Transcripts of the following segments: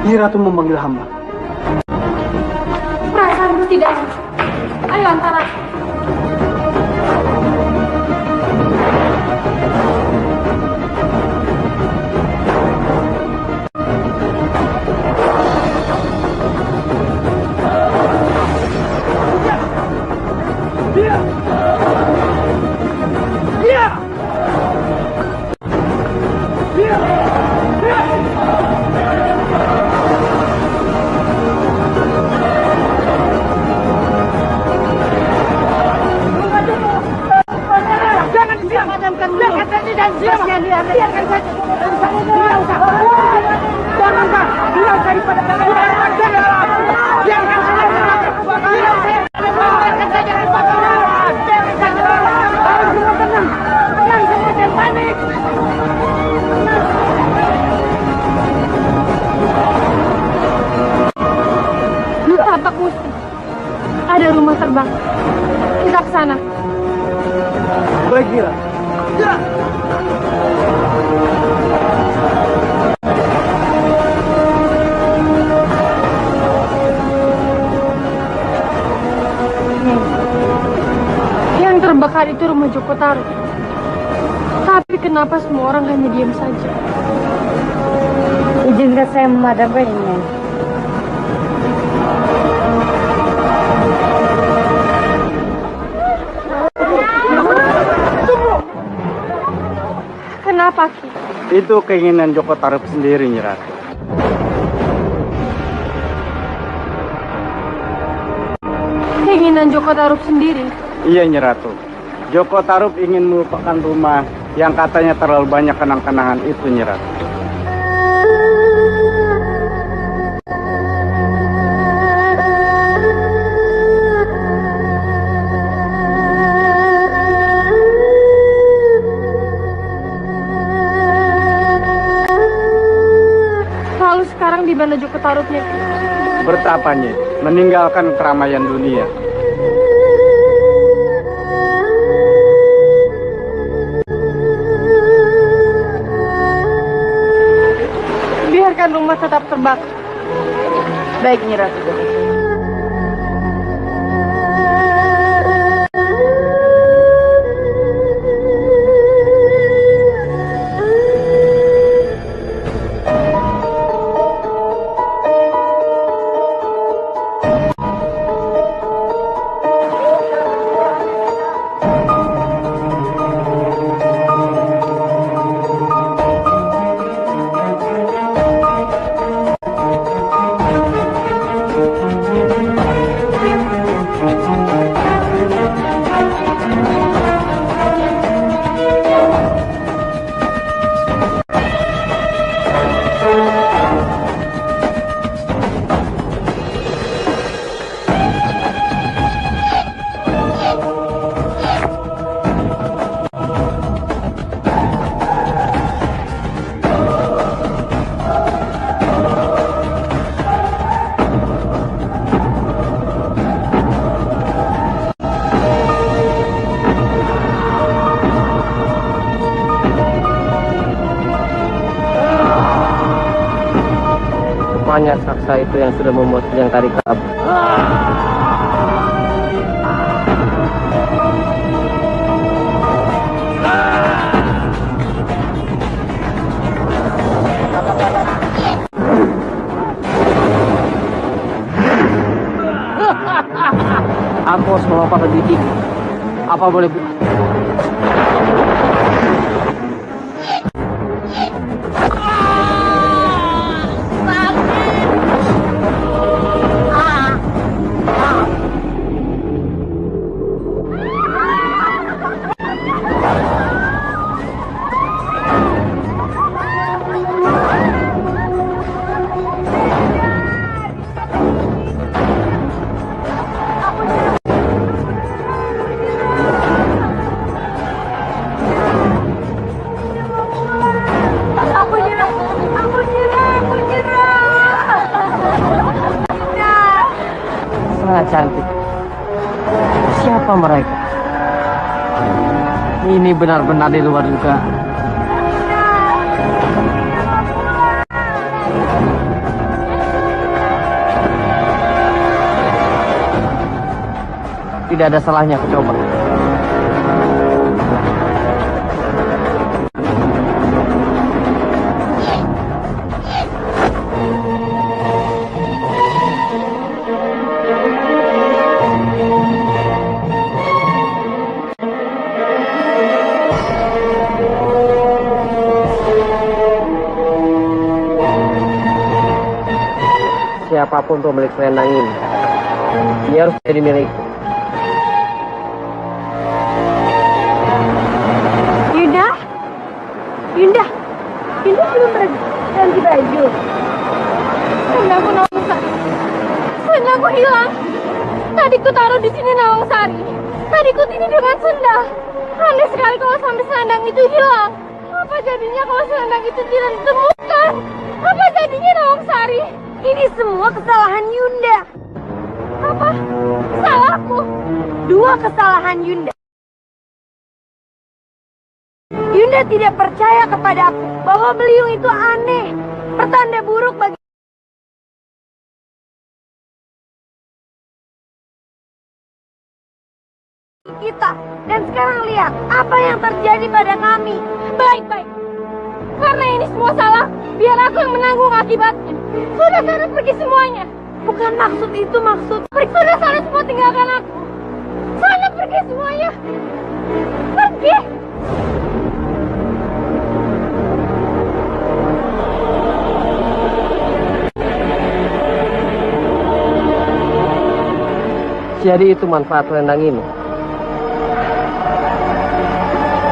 Nyi Ratu memanggil hamba. Perasaanmu tidak enak. Ayo antara. Tapak Musti, ada rumah terbang. Kita ke sana. Baik, Nyi Ratu. Yang terbakar itu rumah Joko Tarub. Tapi kenapa semua orang hanya diam saja? Izinkan saya memadamkannya. Kenapa, Ki? Itu keinginan Joko Tarub sendiri, Nyi Ratu. Keinginan Joko Tarub sendiri? Iya, Nyi Ratu. Joko Tarub ingin melupakan rumah yang katanya terlalu banyak kenang-kenangan itu, Nyi Ratu. Lalu sekarang di mana Joko Tarubnya, Ki? Bertapa, Nyi, meninggalkan keramaian dunia. Biarkan rumah tetap terbakar. Baik, Nyi Ratu. Rupanya saksa itu yang sudah membuat yang tadi kabur. Aku harus melompat lebih tinggi. Apa boleh buat? Sangat cantik. Siapa mereka? Ini benar-benar di luar dugaan. tidak ada salahnya aku coba. Siapapun pemilik selendang ini, dia harus jadi milikku. Yunda? Yunda? Yunda belum ganti baju. Selendangku Nawangsari. Selendangku hilang. Tadi ku taruh di sini Nawangsari. Tadi ku tidur dengan sendal. Aneh sekali kalau sampai selendang itu hilang. Apa jadinya kalau selendang itu tidak ditemukan? Apa jadinya Nawangsari? Ini semua kesalahan Yunda. Apa? Salahku? Dua kesalahan Yunda. Yunda tidak percaya kepadaku bahwa beliung itu aneh, pertanda buruk bagi kita. Dan sekarang lihat apa yang terjadi pada kami. Baik-baik. Karena ini semua salah, biar aku yang menanggung akibatnya. Sudah sana pergi semuanya. Bukan maksud itu, maksud. Sudah sana semua tinggalkan aku. Sana pergi semuanya. Pergi. Jadi itu manfaat selendang ini.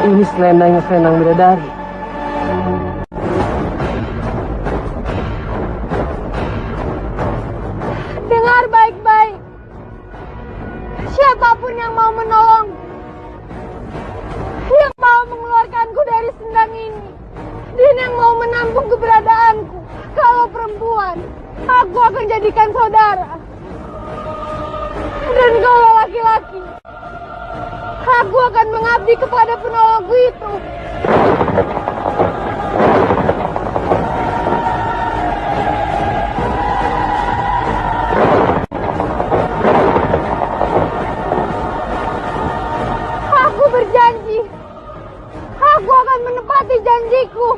Ini selendangnya selendang bidadari. Dengar baik-baik. Siapapun yang mau menolong, yang mau mengeluarkanku dari sendang ini, dan yang mau menampung keberadaanku, kalau perempuan, aku akan jadikan saudara. Dan kalau laki-laki, aku akan mengabdi kepada penolongku itu. Aku berjanji, aku akan menepati janjiku.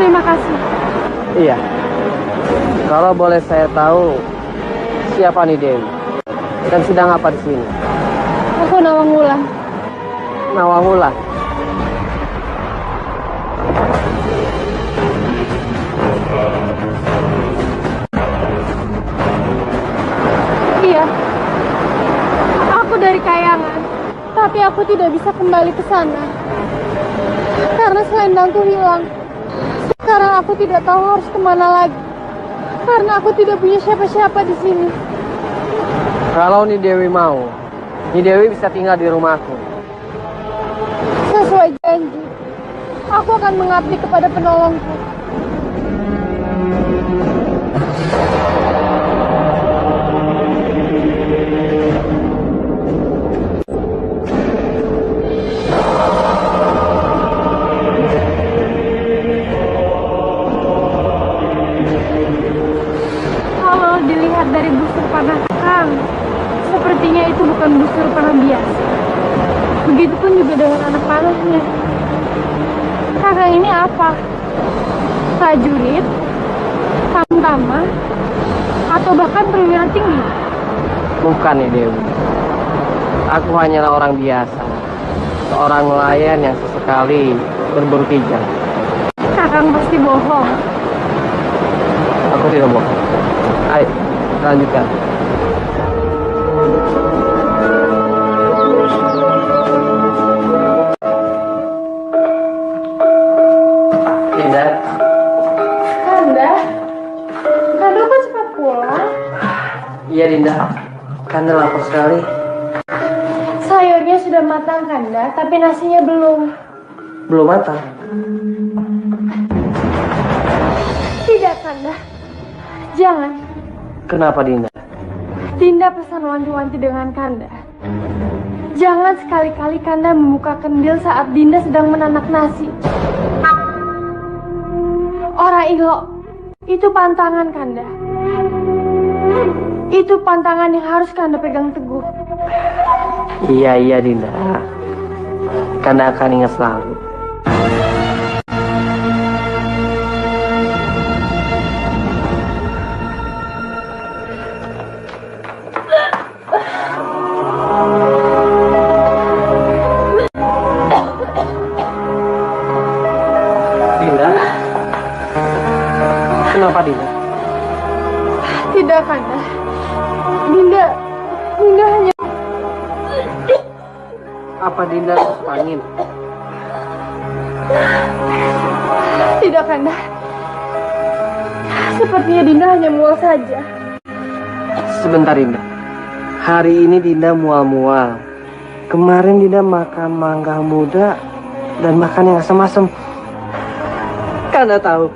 Terima kasih. Iya. Kalau boleh saya tahu, siapa nih Dewi? Dan sedang apa di sini? Aku Nawangwulan. Nawangwulan. Iya. Aku dari Kayangan, tapi aku tidak bisa kembali ke sana. Karena selendangku hilang. Sekarang aku tidak tahu harus kemana lagi. Karena aku tidak punya siapa-siapa di sini. Kalau nih Dewi mau, nih Dewi bisa tinggal di rumahku. Sesuai janji, aku akan mengabdi kepada penolongku. Kalau dilihat dari busur panah Kang, sepertinya itu bukan busur panah biasa. Begitupun juga dengan anak panahnya. Kakang ini apa? Prajurit? Tamtama? Atau bahkan perwira tinggi? Bukan nih Dewi. Aku hanyalah orang biasa. Seorang nelayan yang sesekali berburu kijang. Kakang pasti bohong. Aku tidak bohong. Ayo, lanjutkan. Dinda. Kanda? Kanda kok cepat pulang? Iya Dinda. Kanda lapar sekali. Sayurnya sudah matang, Kanda, tapi nasinya belum. Belum matang. Tidak, Kanda. Jangan. Kenapa, Dinda? Dinda pesan wanti-wanti dengan Kanda. Jangan sekali-kali Kanda membuka kendil saat Dinda sedang menanak nasi. Ora ilo, itu pantangan Kanda. Itu pantangan yang harus Kanda pegang teguh. Iya, Dinda. Kanda akan ingat selalu. Kenapa, Dinda? Tidak, Kanda. Dinda hanya... Apa Dinda masuk angin? Tidak, Kanda. Sepertinya Dinda hanya mual saja. Sebentar, Dinda. Hari ini Dinda mual-mual. Kemarin Dinda makan mangga muda dan makan yang asam-asam. Kanda tahu.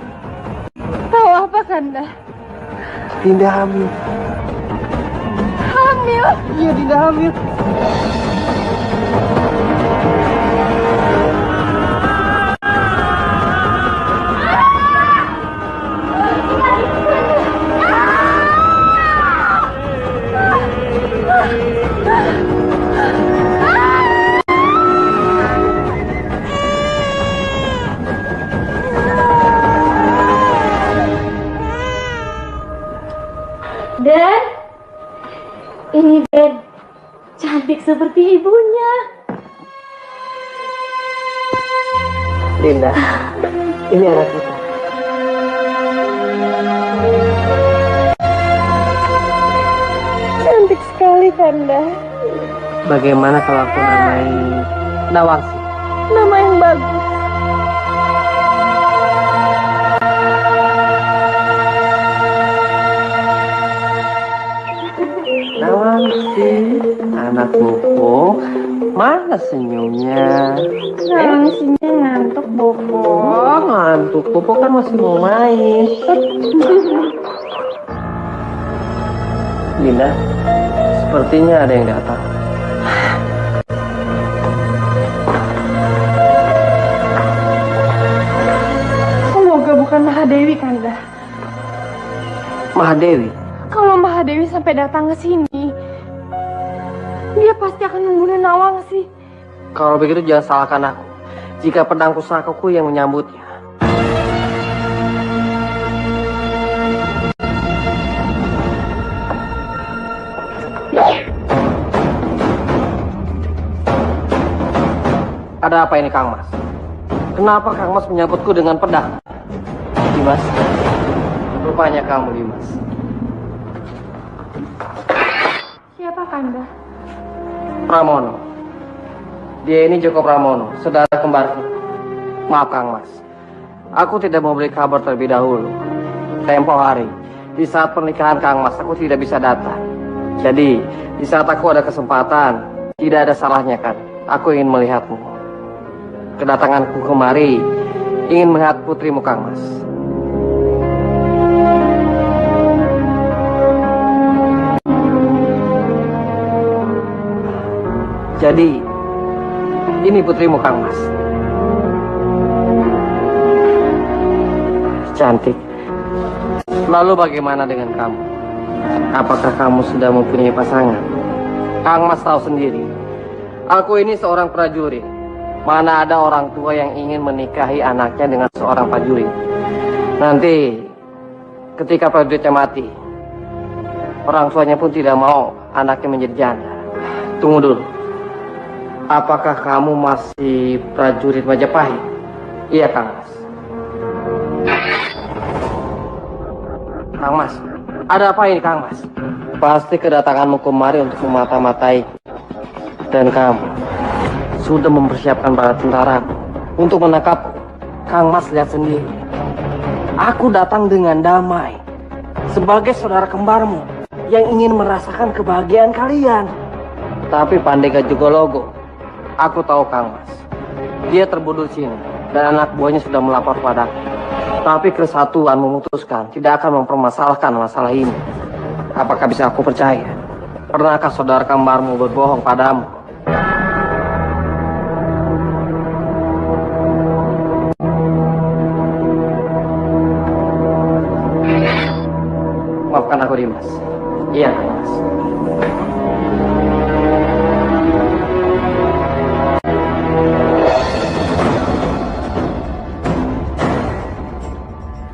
Tahu apa, Kanda? Dinda hamil. Hamil? Iya, Dinda hamil. Dan ini Den, cantik seperti ibunya. Dinda, ini anak kita. Cantik sekali, Kanda. Bagaimana kalau aku namai Nawangsi? Nama yang bagus. Nawangsi, anak Bobo, mana senyumnya? Nawangsinya ngantuk, Bobo. Oh, ngantuk. Bobo kan masih mau main. Dinda, sepertinya ada yang datang. Semoga bukan Mahadewi, Kanda. Mahadewi? Kalau Mahadewi sampai datang ke sini, dia pasti akan membunuh Nawangsi. Kalau begitu jangan salahkan aku. Jika pedang pusakaku yang menyambutnya. Ada apa ini, Kang Mas? Kenapa Kang Mas menyambutku dengan pedang? Dimas, rupanya kamu, Dimas. Siapa, Kanda? Pramono. Dia ini Joko Pramono, saudara kembarku. Maaf, Kang Mas. Aku tidak mau beri kabar terlebih dahulu. Tempo hari, di saat pernikahan Kang Mas, aku tidak bisa datang. Jadi, di saat aku ada kesempatan, tidak ada salahnya kan? Aku ingin melihatmu. Kedatanganku kemari, ingin melihat putrimu, Kang Mas. Jadi, ini putrimu, Kang Mas. Cantik. Lalu bagaimana dengan kamu? Apakah kamu sudah mempunyai pasangan? Kang Mas tahu sendiri. Aku ini seorang prajurit. Mana ada orang tua yang ingin menikahi anaknya dengan seorang prajurit. Nanti, ketika prajuritnya mati, orang tuanya pun tidak mau anaknya menjadi janda. Tunggu dulu. Apakah kamu masih prajurit Majapahit? Iya, Kang Mas. Kang Mas, ada apa ini, Kang Mas? Pasti kedatanganmu kemari untuk memata-matai. Dan kamu sudah mempersiapkan para tentara untuk menangkap. Kang Mas lihat sendiri. Aku datang dengan damai sebagai saudara kembarmu yang ingin merasakan kebahagiaan kalian. Tapi Pandega Jogologo, aku tahu Kang Mas. Dia terbunuh di sini dan anak buahnya sudah melapor padaku. Tapi Kesatuan memutuskan tidak akan mempermasalahkan masalah ini. Apakah bisa aku percaya? Pernahkah saudara kembarmu berbohong padamu? Maafkan aku, Dimas. Iya, Mas.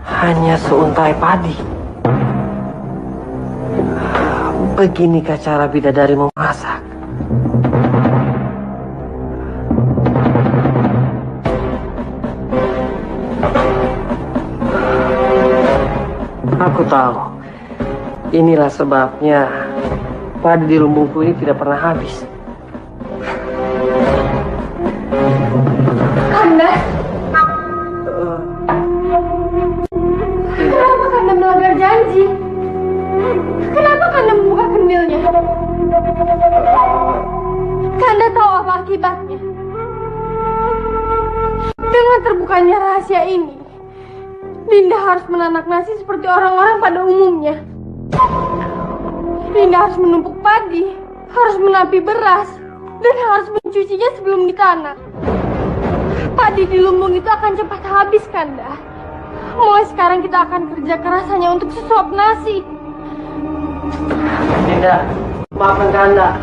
Hanya seuntai padi. Beginikah cara bidadari memasak? Aku tahu. Inilah sebabnya padi di lumbungku ini tidak pernah habis. Kanda, kenapa Kanda melanggar janji? Kenapa Kanda membuka kendilnya? Kanda tahu apa akibatnya? Dengan terbukanya rahasia ini, Dinda harus menanak nasi seperti orang-orang pada umumnya. Dinda harus menumpuk padi, harus menapi beras, dan harus mencucinya sebelum ditanak. Padi di lumbung itu akan cepat habis, Kanda. Mulai sekarang kita akan kerja keras hanya untuk sesuap nasi. Dinda, maafkan Kanda.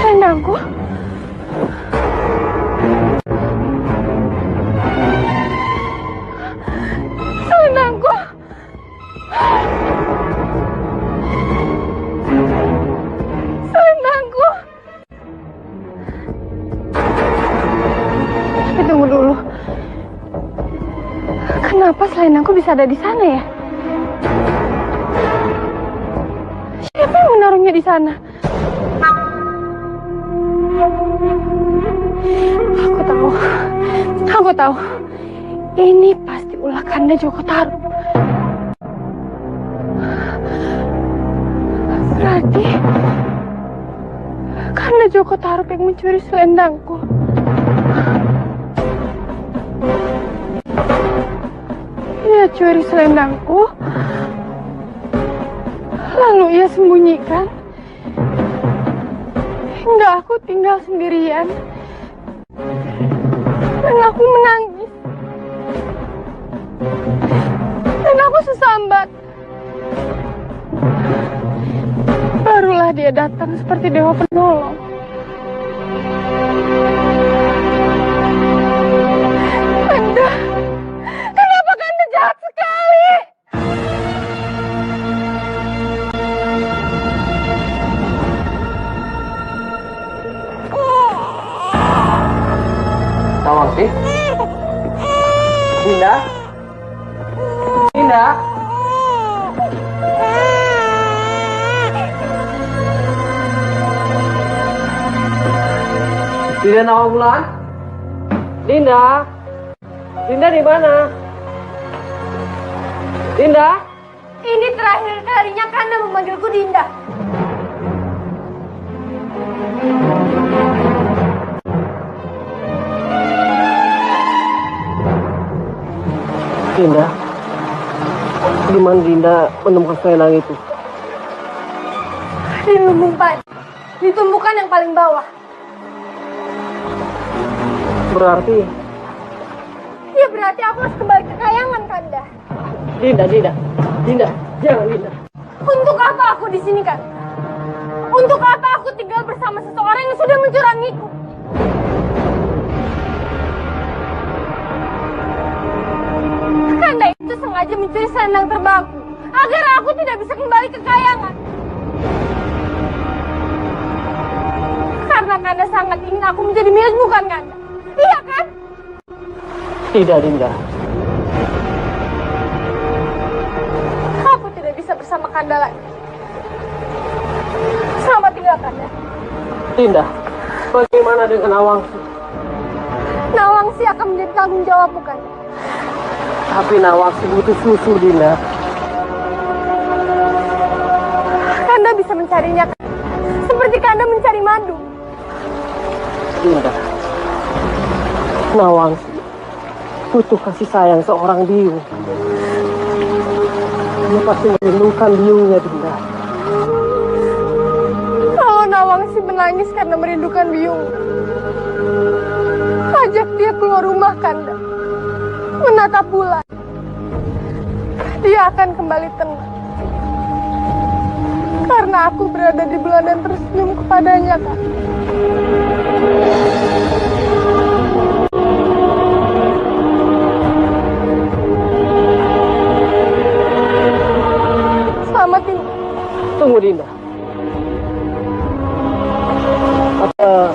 Selendangku. Selendangku. Selendangku. Tunggu dulu. Kenapa selendangku bisa ada di sana ya? Siapa yang menaruhnya di sana? Aku tahu. Ini pasti ulah Kanda Joko Tarub. Berarti Kanda Joko Tarub yang mencuri selendangku. Dia curi selendangku, lalu ia sembunyikan hingga aku tinggal sendirian. Dan aku menangis. Dan aku sesambat. Barulah dia datang seperti dewa penolong. Kanda, kenapa Kanda jahat sekali? Nawangsi? Dinda? Dinda? Dinda Nawangbulan? Dinda? Dinda di mana? Dinda? Ini terakhir kalinya Kanda memanggilku Dinda. Dinda? Di mana Dinda menemukan selendang itu? Di lumbung padi. Di tumbukan yang paling bawah. Berarti... Ya berarti aku harus kembali ke kayangan, Kanda. Dinda, jangan Dinda. Untuk apa aku di sini, Kanda? Untuk apa aku tinggal bersama seseorang yang sudah mencurangiku? Kanda itu sengaja mencuri selendang terbangku agar aku tidak bisa kembali ke kayangan. Karena Kanda sangat ingin aku menjadi milik, bukan Kanda? Iya kan? Tidak, Dinda. Kanda lagi. Selamat tinggal, Kanda. Dinda, bagaimana dengan Nawangsi? Nawangsi akan menjadi tanggung jawab, bukan? Tapi Nawangsi butuh susu, Dinda. Kanda bisa mencarinya, seperti Kanda mencari madu. Dinda, Nawangsi butuh kasih sayang seorang biung. Dia pasti merindukan biungnya, Dinda. Kalau Nawangsi menangis karena merindukan biung, ajak dia keluar rumah, Kanda. Menatap bulan. Dia akan kembali tenang. Karena aku berada di bulan dan tersenyum kepadanya, Kak. Selamat tinggal. Tunggu, Dinda. Apa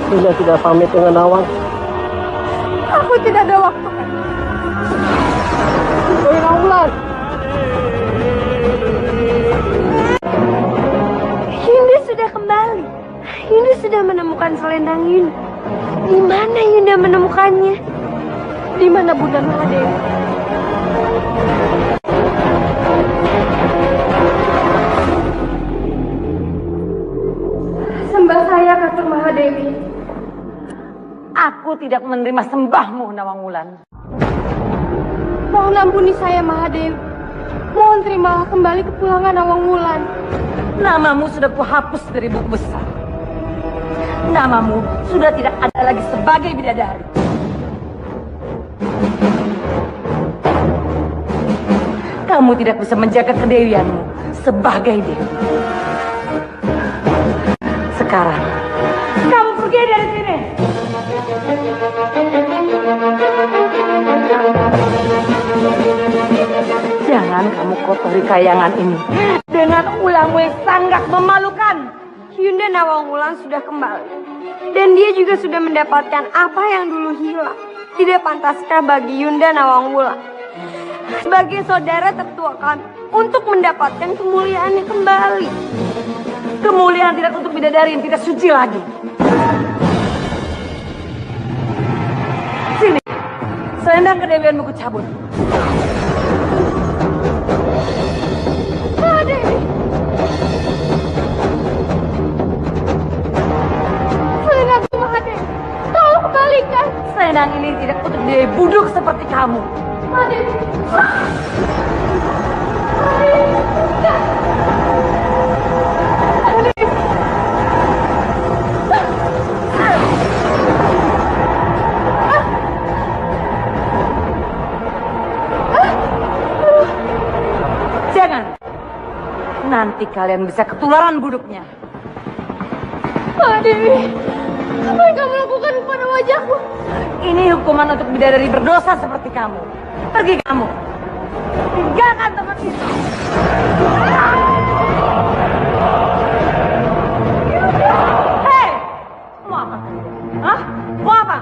Dinda tidak pamit dengan Nawangsi? Aku tidak ada waktu, Kak. Oi, Nawangsi. Yunda sudah kembali. Yunda sudah menemukan selendang Yunda. Di mana Yunda menemukannya? Di mana Bunda Mahadewi? Sembah saya, Kakak Mahadewi. Aku tidak menerima sembahmu, Nawangwulan. Mohon ampuni saya, Mahadewi. Mohon terimalah kembali kepulangan Nawangwulan. Namamu sudah kuhapus dari buku besar. Namamu sudah tidak ada lagi sebagai bidadari. Kamu tidak bisa menjaga kedewianmu sebagai dewi. Sekarang, kamu pergi dari sini. Jangan kamu kotori kayangan ini dengan ulangmu yang sangat memalukan. Yunda Nawangwulan sudah kembali. Dan dia juga sudah mendapatkan apa yang dulu hilang. Tidak pantaskah bagi Yunda Nawangwulan sebagai saudara tertua kami untuk mendapatkan kemuliaannya kembali? Kemuliaan tidak untuk bidadari yang tidak suci lagi. Sini, selendang kedewianmu kucabut. Mahadewi, selendangku Mahadewi, tolong kembalikan. Selendang ini tidak untuk dewi buduk seperti kamu. Mahadewi. Jangan. Nanti kalian bisa ketularan buduknya. Mahadewi, apa yang kamu lakukan pada wajahku? Ini hukuman untuk bidadari berdosa seperti kamu. Pergi kamu. Tinggalkan tempat ini. Hei! Mau apa? Hah? Mau apa?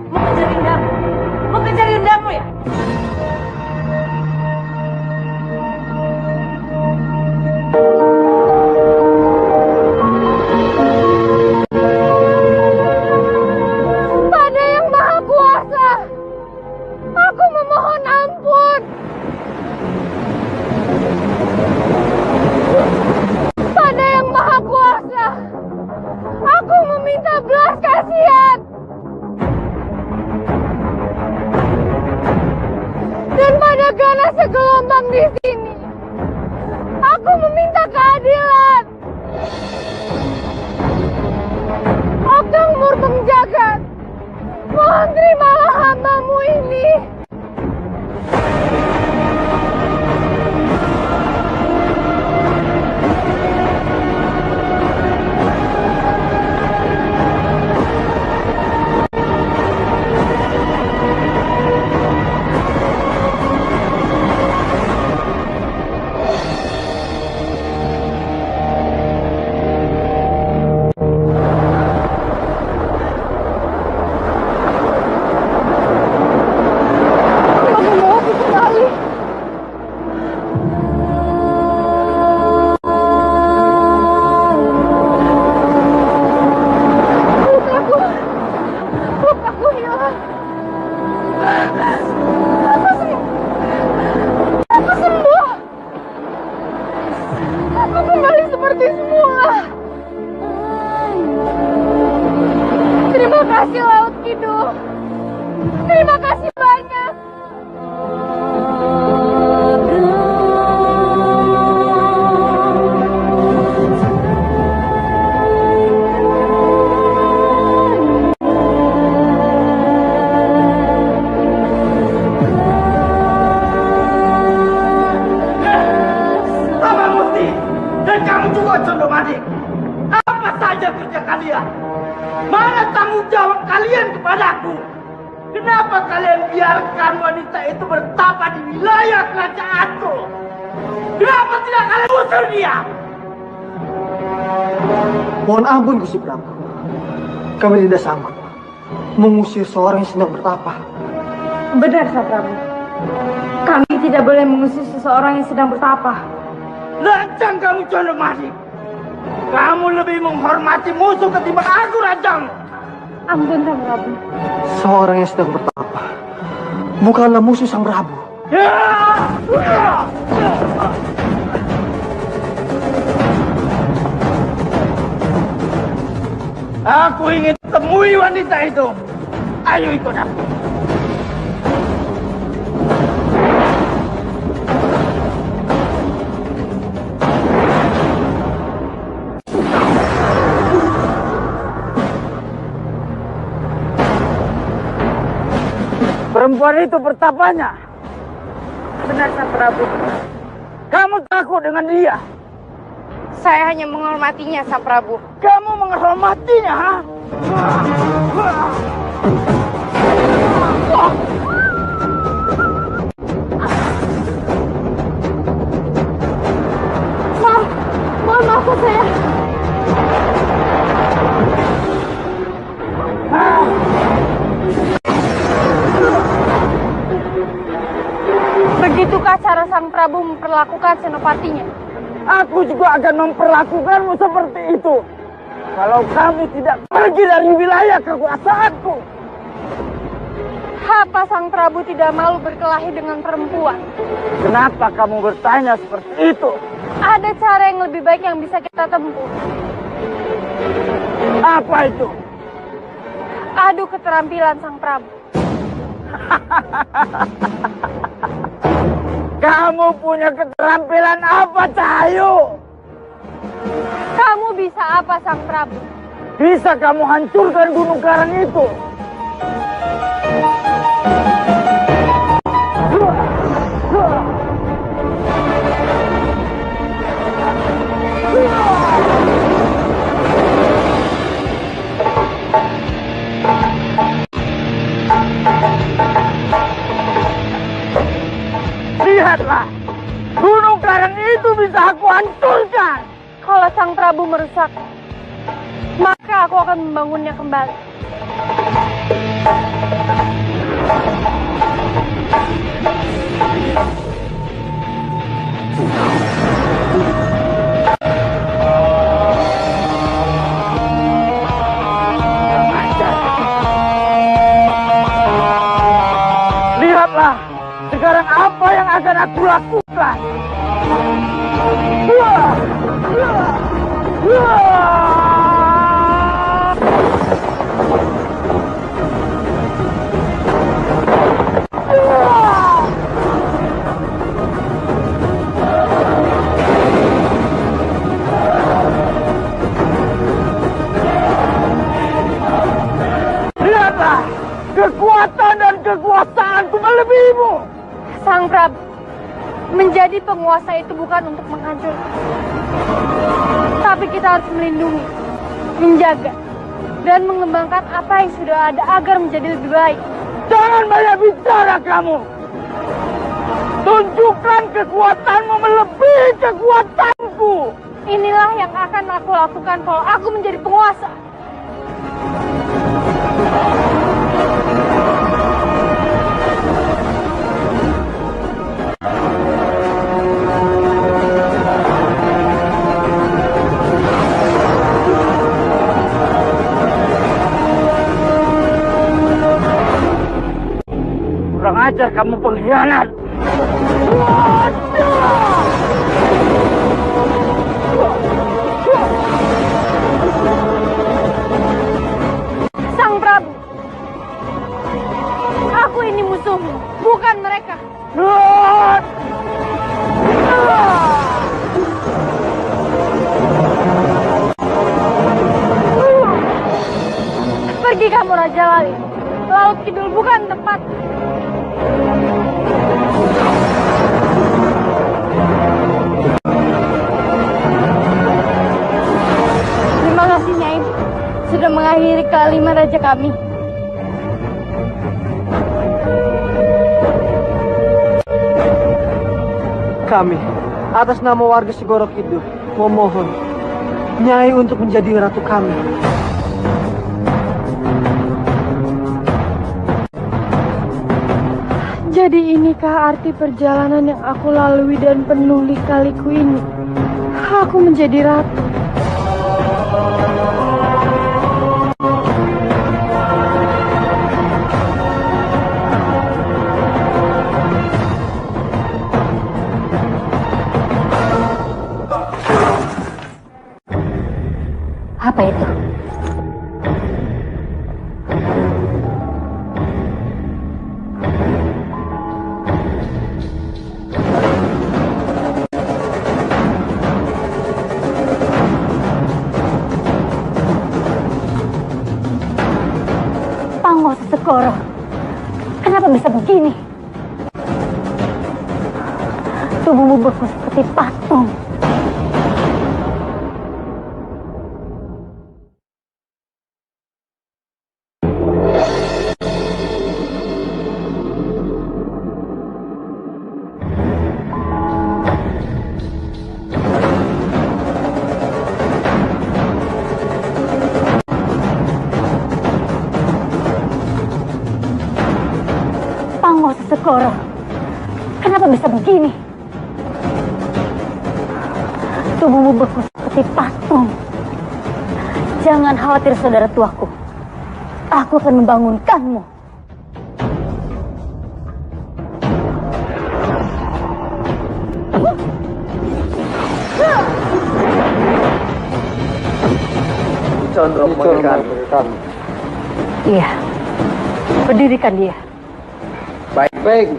Mau kejar Yundamu? Mau kejar Yundamu ya? Pada Yang Maha Kuasa, aku memohon ampun. Pada Yang Maha Kuasa, aku meminta belas kasihan. Dan pada ganas segelombang di sini, aku meminta keadilan. Okang Murteng Jagat, mohon terimalah hambamu ini. Terima kasih Laut Kidul. Terima kasih banyak. Paman Musti dan kamu juga Condomanik. Apa saja kerja kalian? Mana tanggung jawab kalian kepadaku? Kenapa kalian biarkan wanita itu bertapa di wilayah kerajaanku? Kenapa tidak kalian usir dia? Mohon ampun Gusti Prabu. Kami tidak sanggup mengusir seorang yang sedang bertapa. Benar, Sang Prabu. Kami tidak boleh mengusir seseorang yang sedang bertapa. Lancang kamu Condomanik. Kamu lebih menghormati musuh ketimbang aku, Rajang. Ampun, Sang Prabu. Seorang yang sedang bertapa bukanlah musuh Sang Prabu. Aku ingin temui wanita itu. Ayo ikut aku. Perempuan itu bertapanya. Benar, Sang Prabu. Kamu takut dengan dia. Saya hanya menghormatinya, Sang Prabu. Kamu menghormatinya, ha? Maafkan saya. Begitukah cara Sang Prabu memperlakukan senopatinya? Aku juga akan memperlakukanmu seperti itu. Kalau kamu tidak pergi dari wilayah kekuasaanku. Apa Sang Prabu tidak malu berkelahi dengan perempuan? Kenapa kamu bertanya seperti itu? Ada cara yang lebih baik yang bisa kita tempuh. Apa itu? Adu keterampilan Sang Prabu. Kamu punya keterampilan apa, Cahayu? Kamu bisa apa, Sang Prabu? Bisa kamu hancurkan Gunung Karang itu? Lihatlah, Gunung Karang itu bisa aku hancurkan. Kalau Sang Prabu merusak, maka aku akan membangunnya kembali. Lihatlah, sekarang apa yang akan aku lakukan? Lihatlah, kekuatan dan kekuasaanku melebihimu. Sang Prabu, menjadi penguasa itu bukan untuk menghancurkan. Tapi kita harus melindungi, menjaga, dan mengembangkan apa yang sudah ada agar menjadi lebih baik. Jangan banyak bicara kamu. Tunjukkan kekuatanmu melebihi kekuatanku. Inilah yang akan aku lakukan kalau aku menjadi penguasa. Kurang ajar kamu pengkhianat. Sang Prabu, Pergi kamu Raja Lali. Laut Kidul bukan tempat. Terima kasih Nyai sudah mengakhiri kelima raja kami. Kami, atas nama warga Segoro Kidul, memohon Nyai untuk menjadi ratu kami. Jadi inikah arti perjalanan yang aku lalui dan penuh lika-liku ini? Aku menjadi ratu. Apa itu? Pangosa Segoro, kenapa bisa begini? Tubuhmu beku seperti patung. Pangosa Segoro, kenapa bisa begini? Tubuhmu beku seperti patung. Jangan khawatir saudara tuaku. Aku akan membangunkanmu. Condro mengenal kami. Iya, berdirikan dia. Baik-baik.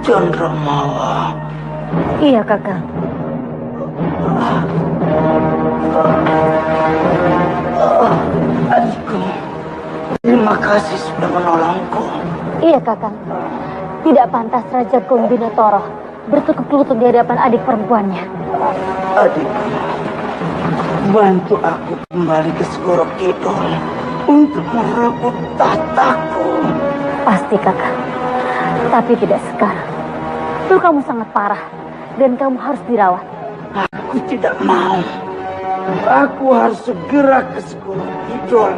Chandramawa. Iya, Kakak. Adikku, terima kasih sudah menolongku. Iya, Kakak. Tidak pantas Raja Gombinatoro bertukuk lutut di hadapan adik perempuannya. Adikku, bantu aku kembali ke Segoro Kidul untuk merebut tahtaku. Pasti, Kakak. Tapi tidak sekarang. Lukamu sangat parah dan kamu harus dirawat. Aku tidak mau. Aku harus segera ke Segoro Kidul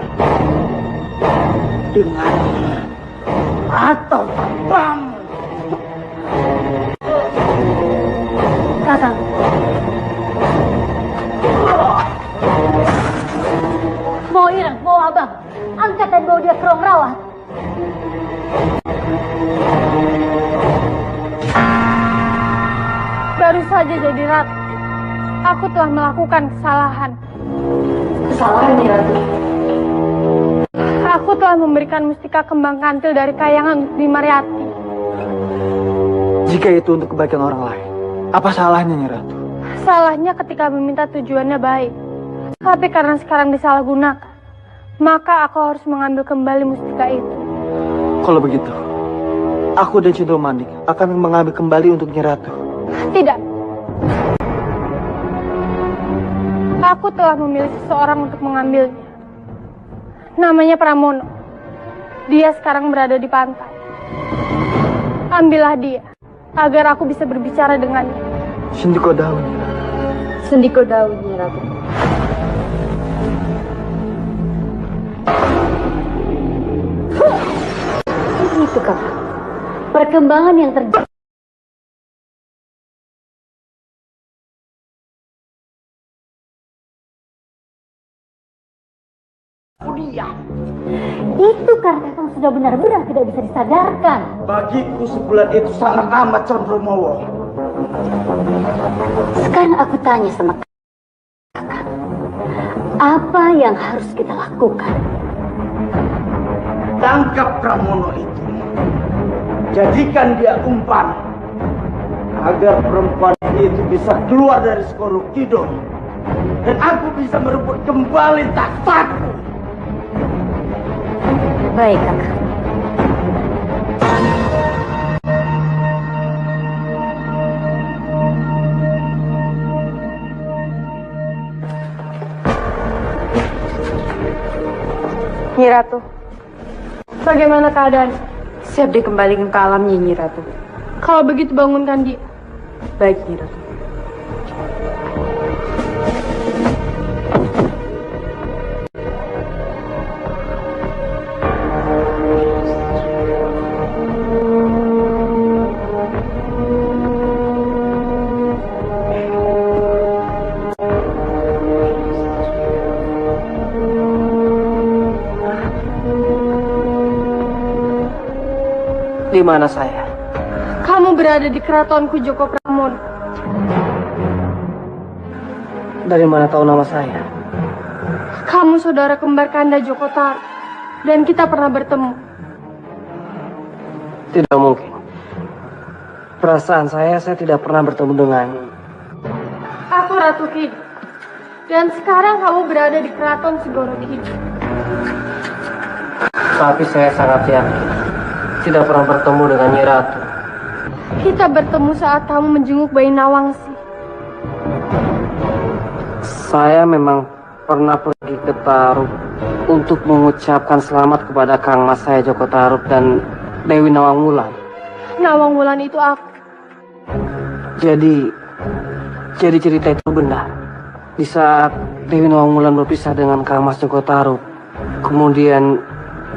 denganmu atau tanpamu. Kakak. Mau Irang, mau Abang. Angkat dan bawa dia ke ruang rawat. Baru saja jadi ratu, aku telah melakukan kesalahan. Kesalahan ya, Ratu. Aku telah memberikan mustika kembang kantil dari kayangan untuk Dimariati. Jika itu untuk kebaikan orang lain, apa salahnya, Nyi Ratu? Salahnya ketika meminta tujuannya baik. Tapi karena sekarang disalahgunakan, maka aku harus mengambil kembali mustika itu. Kalau begitu, aku dan Cindro Manik akan mengambil kembali untuk Nyi Ratu. Tidak. Aku telah memilih seseorang untuk mengambilnya. Namanya Pramono. Dia sekarang berada di pantai. Ambillah dia, agar aku bisa berbicara dengannya. Sendiko daun. Sendiko daun, Nyi Ratu. Itu, Kakak. Perkembangan yang terjadi dia. Itu karena kamu sudah benar-benar tidak bisa disadarkan. Bagiku sebulan itu sangat amat Condromowo. Sekarang aku tanya sama kakak, apa yang harus kita lakukan? Tangkap Pramono itu. Jadikan dia umpan. Agar perempuan itu bisa keluar dari Segoro Kidul. Dan aku bisa merebut kembali tahtaku. Baik, kakak. Nyi Ratu, bagaimana keadaan? Siap dikembalikan ke alamnya, Nyi Ratu. Kalau begitu bangunkan dia. Baik, Nyi Ratu. Di mana saya? Kamu berada di keratonku Joko Pramono. Dari mana tahu nama saya? Kamu saudara kembar Kanda Joko Tarub. Dan kita pernah bertemu. Tidak mungkin. Perasaan saya tidak pernah bertemu dengan... Aku Ratu Kidul. Dan sekarang kamu berada di keraton Segoro Kidul. Tapi saya sangat yakin tidak pernah bertemu dengan Nyi Ratu. Kita bertemu saat kamu menjenguk bayi Nawangsi. Saya memang pernah pergi ke Tarub untuk mengucapkan selamat kepada Kang Mas saya Joko Tarub dan Dewi Nawangwulan. Nawangwulan itu aku. Jadi cerita itu benar. Di saat Dewi Nawangwulan berpisah dengan Kang Mas Joko Tarub, kemudian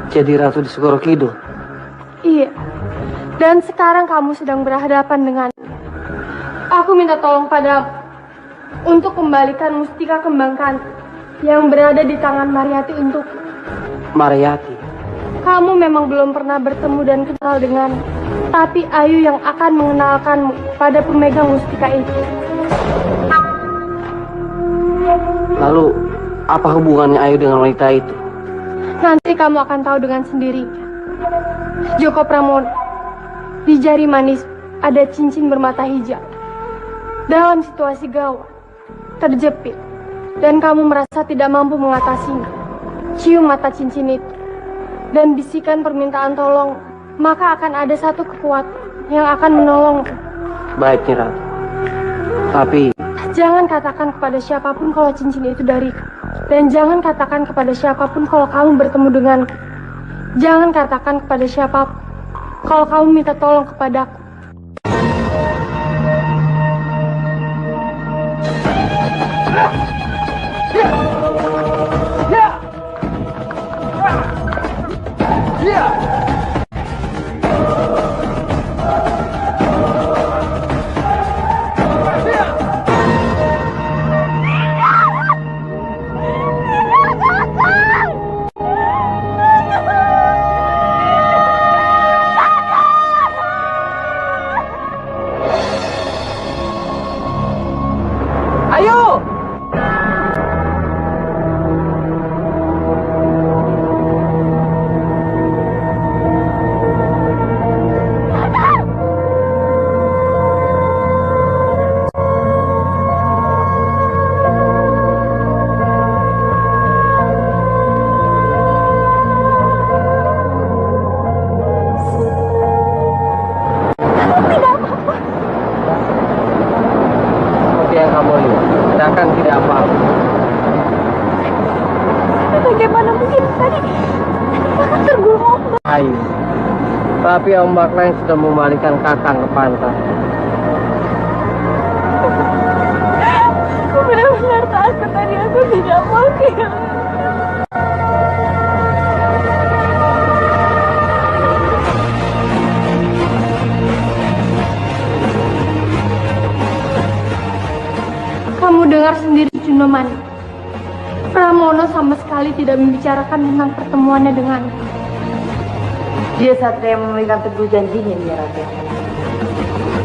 jadi ratu di Segoro Kidul. Iya. Dan sekarang kamu sedang berhadapan dengan. Aku minta tolong padamu untuk kembalikan mustika kembang Kanti yang berada di tangan Mariati untuk. Mariati. Kamu memang belum pernah bertemu dan kenal dengan, tapi Ayu yang akan mengenalkanmu pada pemegang mustika itu. Lalu apa hubungannya Ayu dengan wanita itu? Nanti kamu akan tahu dengan sendirinya. Joko Pramono, di jari manis ada cincin bermata hijau. Dalam situasi gawat, terjepit, dan kamu merasa tidak mampu mengatasinya. Cium mata cincin itu, dan bisikan permintaan tolong, maka akan ada satu kekuatan yang akan menolongmu. Baik, Nyi Ratu. Tapi jangan katakan kepada siapapun kalau cincin itu dariku. Dan jangan katakan kepada siapapun kalau kamu bertemu denganku. Jangan katakan kepada siapapun kalau kamu minta tolong kepadaku. Ayu. Tapi ombak lain sudah membalikan Kakang ke pantai. Aku benar-benar takut tadi, aku tidak mau kehilangan. Kamu dengar sendiri, Jundomani. Pramono sama sekali tidak membicarakan tentang pertemuannya denganku. Dia satria yang memegang teguh janjinya, Nyi Ratu.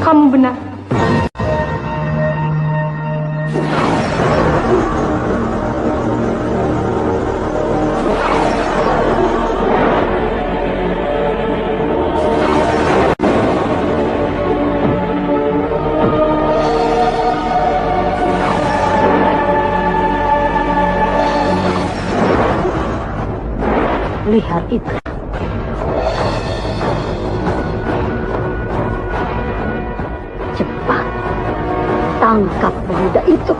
Kamu benar. Lihat itu. Cepat tangkap pemuda itu.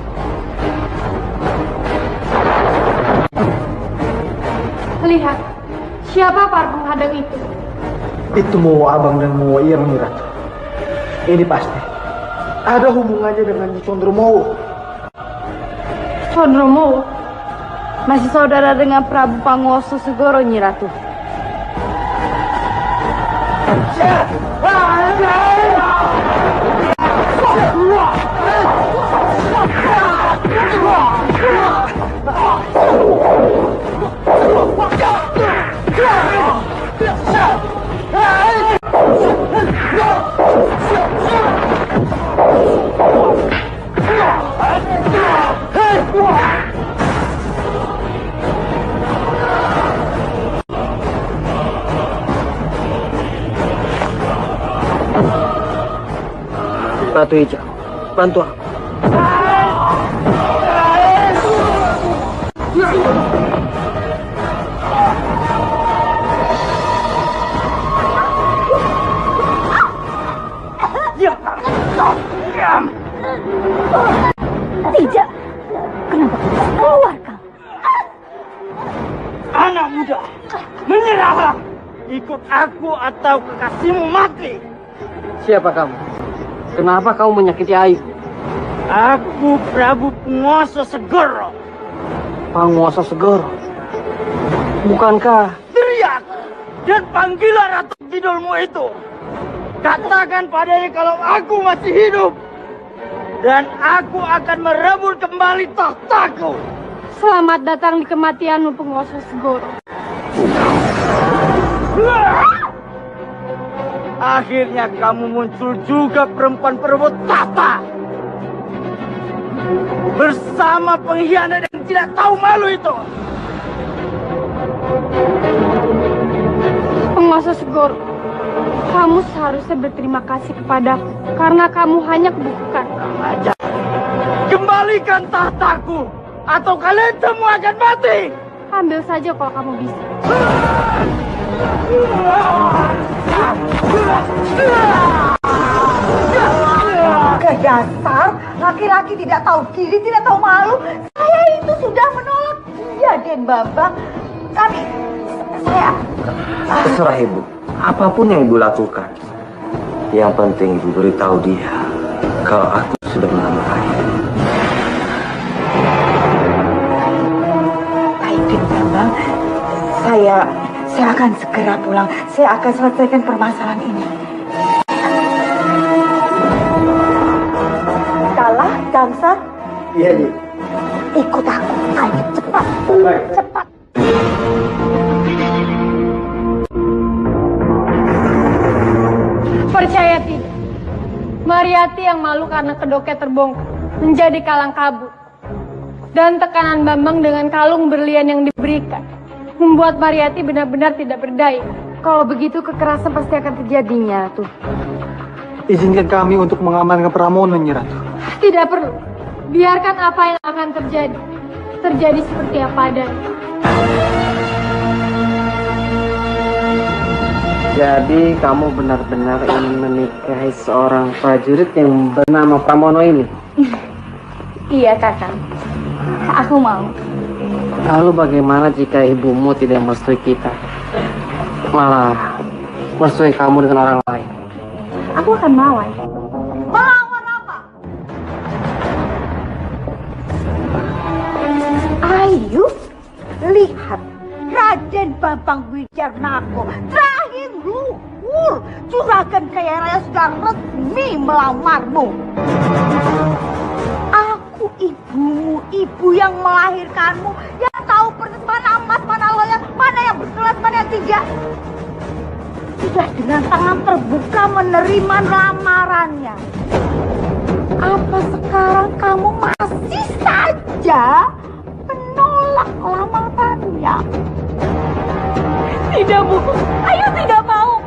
Lihat, siapa para penghadang itu? Itu mau abang dan mau Ireng, Nyi Ratu. Ini pasti ada hubungannya dengan Condromowo. Condromowo. Masih saudara dengan Prabu Panguwoso Segoro, Nyi Ratu. Ratu Hijau, bantu aku. Tidak. Kenapa kau keluar kau? Anak muda, menyerahlah. Ikut aku atau kekasihmu mati. Siapa kamu? Kenapa kamu menyakiti Ayu? Aku Prabu Panguwoso Segoro. Panguwoso Segoro? Bukankah... Teriak dan panggillah Ratu Kidulmu itu. Katakan padanya kalau aku masih hidup. Dan aku akan merebut kembali tahtaku. Selamat datang di kematianmu, Panguwoso Segoro. Akhirnya kamu muncul juga, perempuan perebut tahta. Bersama pengkhianat yang tidak tahu malu itu. Panguwoso Segoro, kamu seharusnya berterima kasih kepadaku karena kamu hanya kebukukan. Aja. Kembalikan tahtaku atau kalian semua akan mati. Ambil saja kalau kamu bisa. Kedasar, laki-laki tidak tahu diri, tidak tahu malu. Saya itu sudah menolak dia, Den Bambang. Tapi saya... Terserah ibu, apapun yang ibu lakukan. Yang penting ibu beritahu dia kalau aku sudah menamainya. Baik, Den Bambang. Saya akan segera pulang. Saya akan selesaikan permasalahan ini. Kalah, Damsar? Iya, Nyi. Ikut aku. Ayo, cepat. Baik. Cepat. Percaya tidak? Mariati yang malu karena kedoknya terbongkar menjadi kalang kabut. Dan tekanan Bambang dengan kalung berlian yang diberikan membuat Mariati benar-benar tidak berdaya. Kalau begitu kekerasan pasti akan terjadinya, Ratu. Izinkan kami untuk mengamankan Pramono, Nyi Ratu. Tidak perlu. Biarkan apa yang akan terjadi seperti apa adanya. Jadi kamu benar-benar ingin menikahi seorang prajurit yang bernama Pramono ini? Iya, Kakang. Aku mau. Lalu bagaimana jika ibumu tidak merestui kita? Malah merestui kamu dengan orang lain? Aku akan melawan. Melawan apa? Ayo, lihat. Raden Bambang Wijarnako terakhir luhur. Juragan Kaya Raya sudah resmi melamarmu. Aku ibumu, ibu ibu yang melahirkanmu, yang tahu persis mana emas, mana loyang, mana yang berkelas, mana yang tidak. Sudah dengan tangan terbuka menerima lamarannya. Apa sekarang kamu masih saja menolak lamarannya? Tidak, Bu. Ayu tidak mau.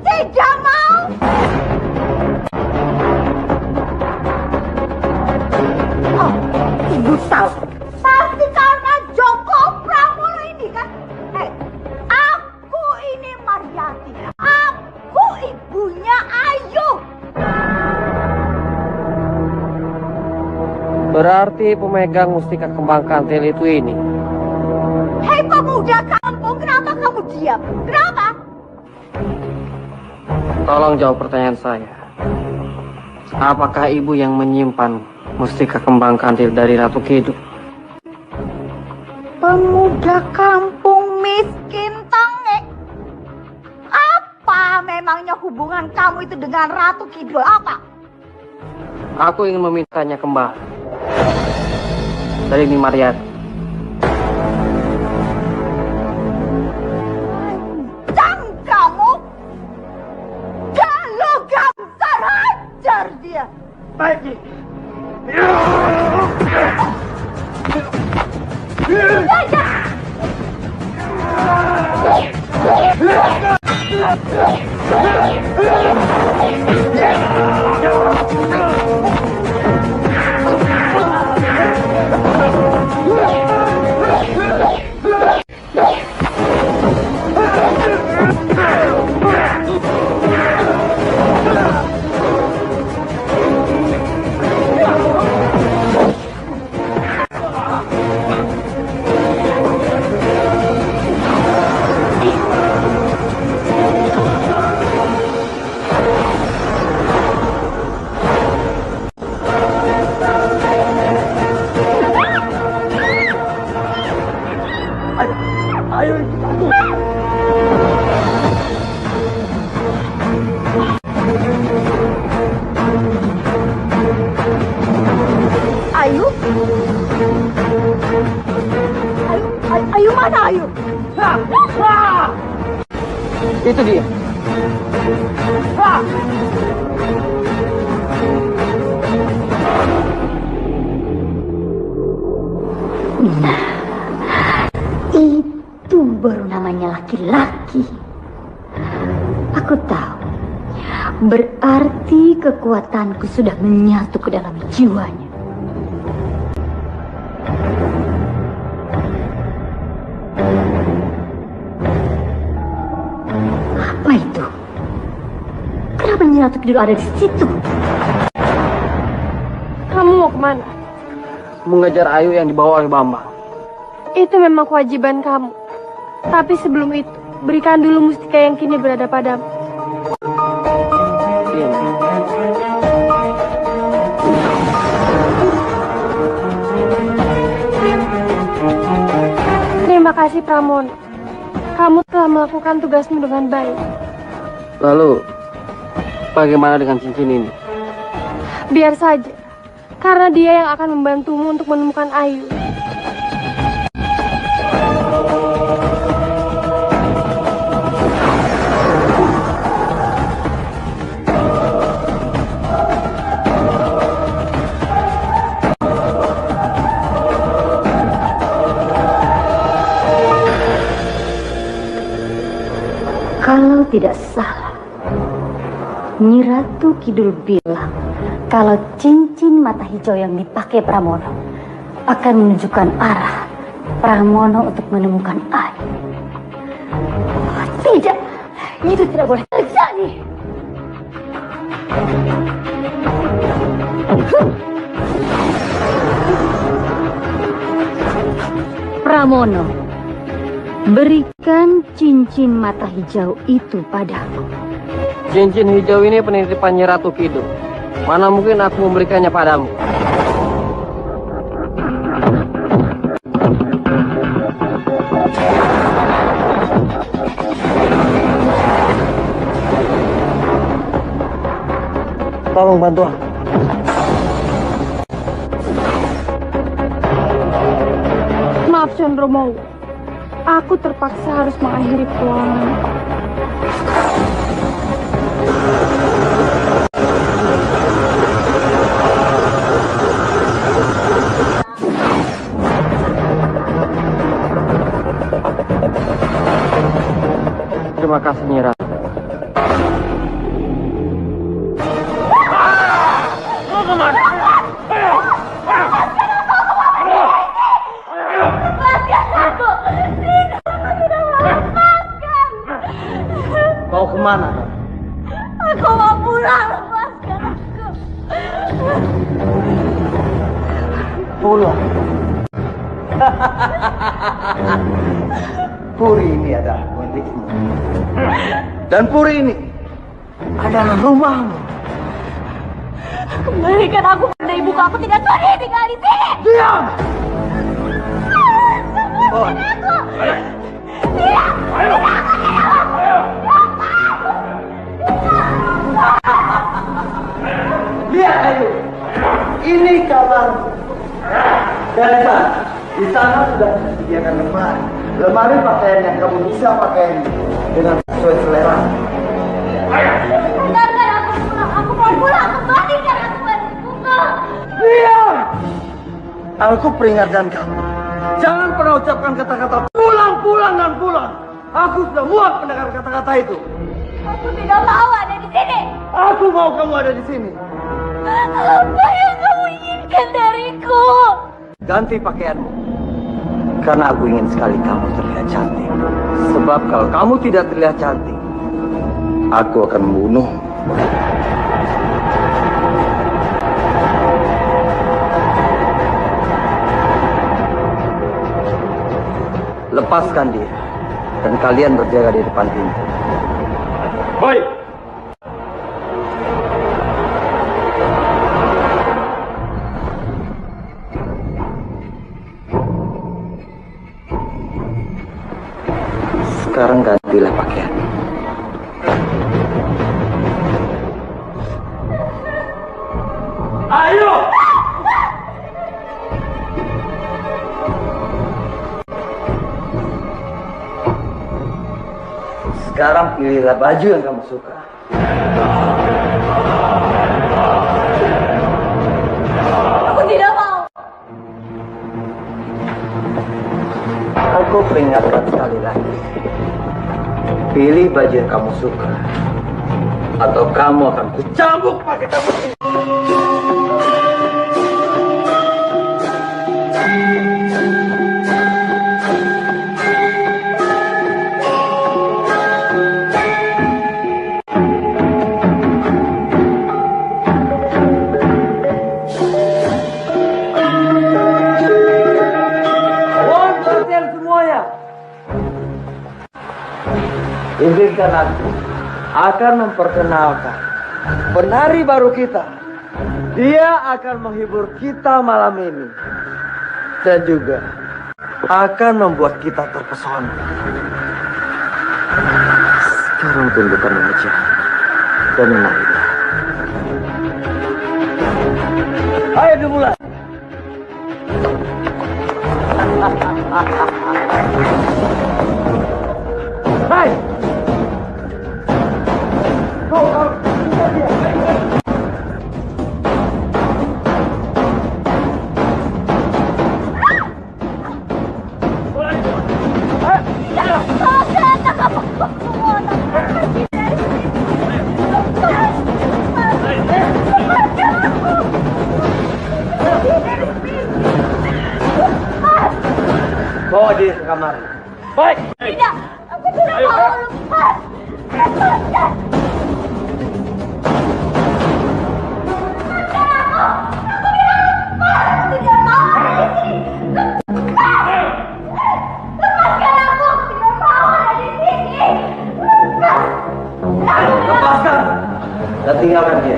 Tidak mau. Oh, Ibu tahu. Pasti karena Joko Pramono ini kan? Hei, aku ini Mariyati. Aku ibunya Ayu. Berarti pemegang mustika kembang kantil itu ini. Hei pemuda kampung, kenapa kamu diam? Kenapa? Tolong jawab pertanyaan saya. Apakah ibu yang menyimpan mustika kembang kantil dari Ratu Kidul? Pemuda kampung miskin tengek. Apa memangnya hubungan kamu itu dengan Ratu Kidul? Apa? Aku ingin memintanya kembali dari Nyi Mariyati. Lancang kamu! Kalau gamsar hajar dia! Baik, Nyi. Ayu mana Ayu? Itu dia. Nah, itu baru namanya laki-laki. Aku tahu. Berarti kekuatanku sudah menyatu ke dalam jiwanya. Apa itu? Kenapa Nyi Ratu Kidul ada di situ? Kamu mau kemana? Mengejar Ayu yang dibawa oleh Bambang. Itu memang kewajiban kamu. Tapi sebelum itu, berikan dulu mustika yang kini berada padamu. Iya. Terima kasih Pramono. Kamu telah melakukan tugasmu dengan baik. Lalu, bagaimana dengan cincin ini? Biar saja, karena dia yang akan membantumu untuk menemukan Ayu. Kalau tidak salah, Nyi Ratu Kidul bilang kalau cincin mata hijau yang dipakai Pramono akan menunjukkan arah Pramono untuk menemukan Ayu. Oh, tidak, itu tidak boleh terjadi. Pramono, berikan cincin mata hijau itu padaku. Cincin hijau ini penitipan Nyi Ratu Kidul. Mana mungkin aku memberikannya padamu? Tolong bantu aku. Condromowo, aku terpaksa harus mengakhiri petualangan. Terima kasih, Nyi Ratu. Mau kemana? Aku mau pulang, lepaskan aku. Pulang. Puri ini adalah milikmu. Dan puri ini adalah rumahmu. Kembalikan aku pada ibuku. Aku tidak sudi tinggal di sini. Diam! Lepaskan aku. Tidak. Lihat ayo, ini kamarmu. Dan di sana sudah disediakan lemari. Lemari pakaian yang kamu bisa pakai dengan sesuai selera. Biarkan aku pulang. Aku mau pulang. Kembalikan aku pada ibuku. Diam! Aku peringatkan kamu. Jangan pernah ucapkan kata-kata pulang, pulang, dan pulang. Aku sudah muak mendengar kata-kata itu. Aku tidak mau ada di sini. Aku mau kamu ada di sini. Apa yang kamu inginkan dariku? Ganti pakaianmu. Karena aku ingin sekali kamu terlihat cantik. Sebab kalau kamu tidak terlihat cantik, aku akan membunuh. Lepaskan dia. Dan kalian berjaga di depan pintu. Baik. Sekarang gantilah pakaian. Ayo! Sekarang pilihlah baju yang kamu suka. Aku tidak mau. Aku peringatkan sekali lagi. Pilih baju yang kamu suka. Atau kamu akan kucambuk pakai cambuk ini. Izinkan aku akan memperkenalkan penari baru kita. Dia akan menghibur kita malam ini. Dan juga akan membuat kita terpesona. Sekarang tundukkan wajah dan menarilah. Ayo dimulai. Hai! Bawa dia ke kamar. Baik. Tidak, aku tidak mau. Lepas. Lepaskan. Aku tidak mau ada di sini. Lepaskan aku. Aku tidak mau ada di sini. Lepaskan dan tinggalkan dia.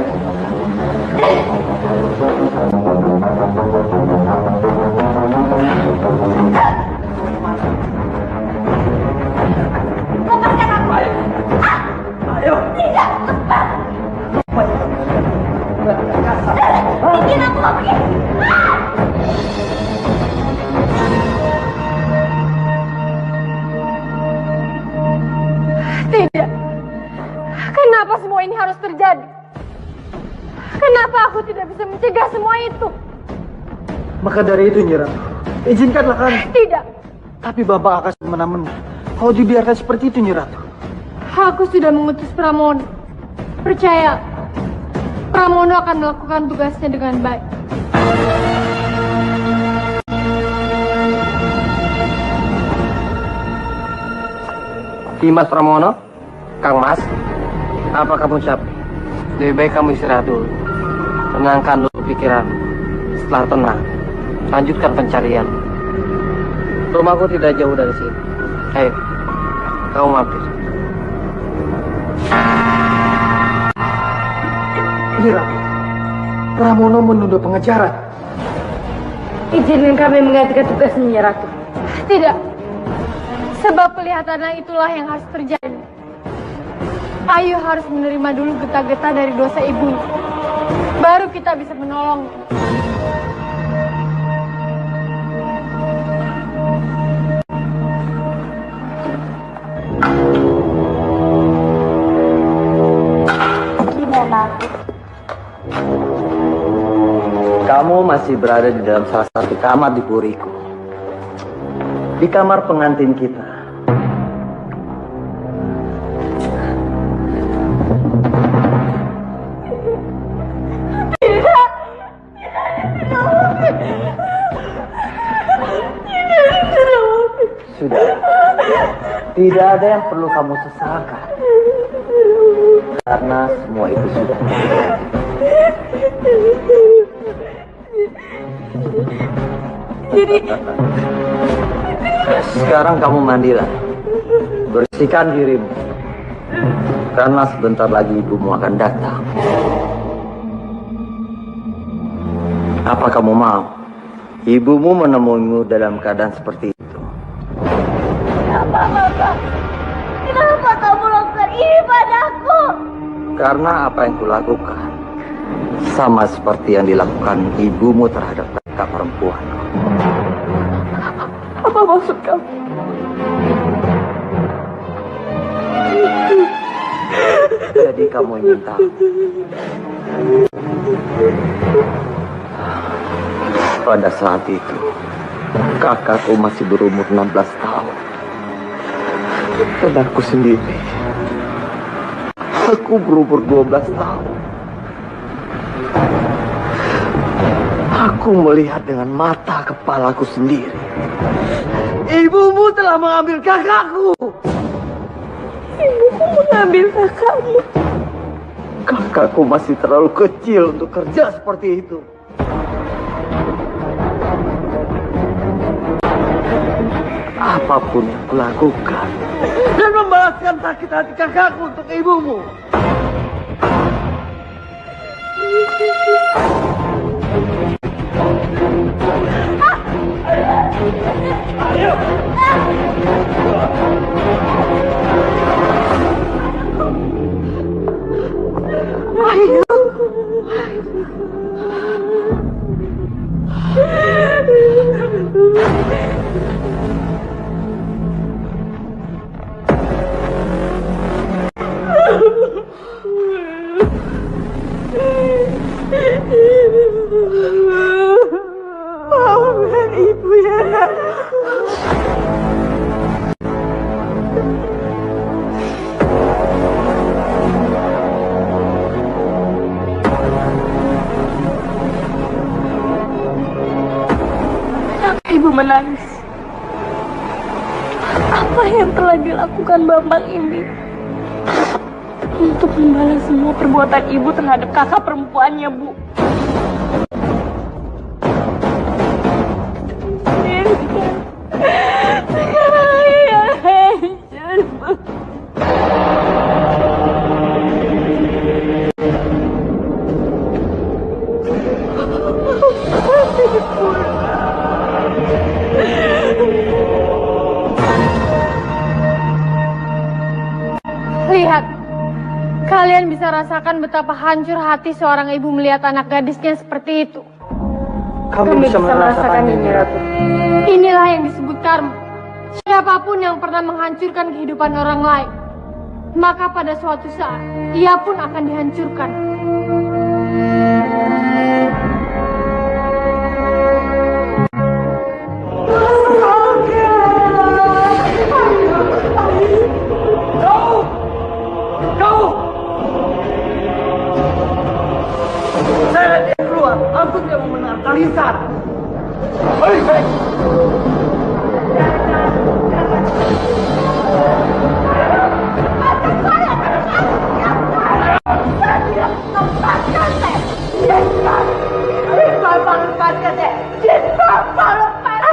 Lepaskan aku. Ayo. Kenapa aku tidak bisa mencegah semua itu? Maka dari itu, Nyi Ratu, izinkanlah kami. Tidak. Tapi Bapak akan semena-mena kalau dibiarkan seperti itu, Nyi Ratu. Aku sudah mengutus Pramono. Percaya, Pramono akan melakukan tugasnya dengan baik. Dimas Pramono, Kang Mas, apa kamu capek? Lebih baik kamu istirahat dulu. Tenangkan dulu pikiran. Setelah tenang, lanjutkan pencarian. Rumahku tidak jauh dari sini. Ayo, kamu mampir. Nyi Ratu, Pramono menunda pengejaran. Izinkan kami menggantikan tugas Nyi Ratu. Tidak. Sebab kelihatannya itulah yang harus terjadi. Ayu harus menerima dulu getah-getah dari dosa ibu. Baru kita bisa menolong. Gimana? Kamu masih berada di dalam salah satu kamar di puriku. Di kamar pengantin kita. Sudah. Tidak ada yang perlu kamu sesalkan. Karena semua itu sudah terjadi. Sekarang kamu mandilah. Bersihkan dirimu. Karena sebentar lagi ibumu akan datang. Apa kamu mau ibumu menemuimu dalam keadaan seperti itu? Kenapa, Bapak? Kenapa kamu lakukan ini padaku? Karena apa yang kulakukan sama seperti yang dilakukan ibumu terhadap kakak perempuan. Apa maksud kamu? Jadi kamu ingin tahu? Pada saat itu, kakakku masih berumur 16 tahun. Dan aku sendiri, aku berumur 12 tahun. Aku melihat dengan mata kepalaku sendiri. Ibumu telah mengambil kakakku. Ibuku mengambil kakakmu. Kakakku masih terlalu kecil untuk kerja seperti itu. Apapun yang kulakukan dan membalaskan sakit hati kakakku untuk ibumu. Maafkan ibu ya, Nak. Kenapa ibu menangis? Apa yang telah dilakukan Bapak ini untuk membalas semua perbuatan ibu terhadap kakak perempuannya, Bu? Lihat, kalian bisa rasakan betapa hancur hati seorang ibu melihat anak gadisnya seperti itu. Kami bisa merasakannya, Nyi Ratu. Inilah yang disebut karma. Siapapun yang pernah menghancurkan kehidupan orang lain, maka pada suatu saat ia pun akan dihancurkan.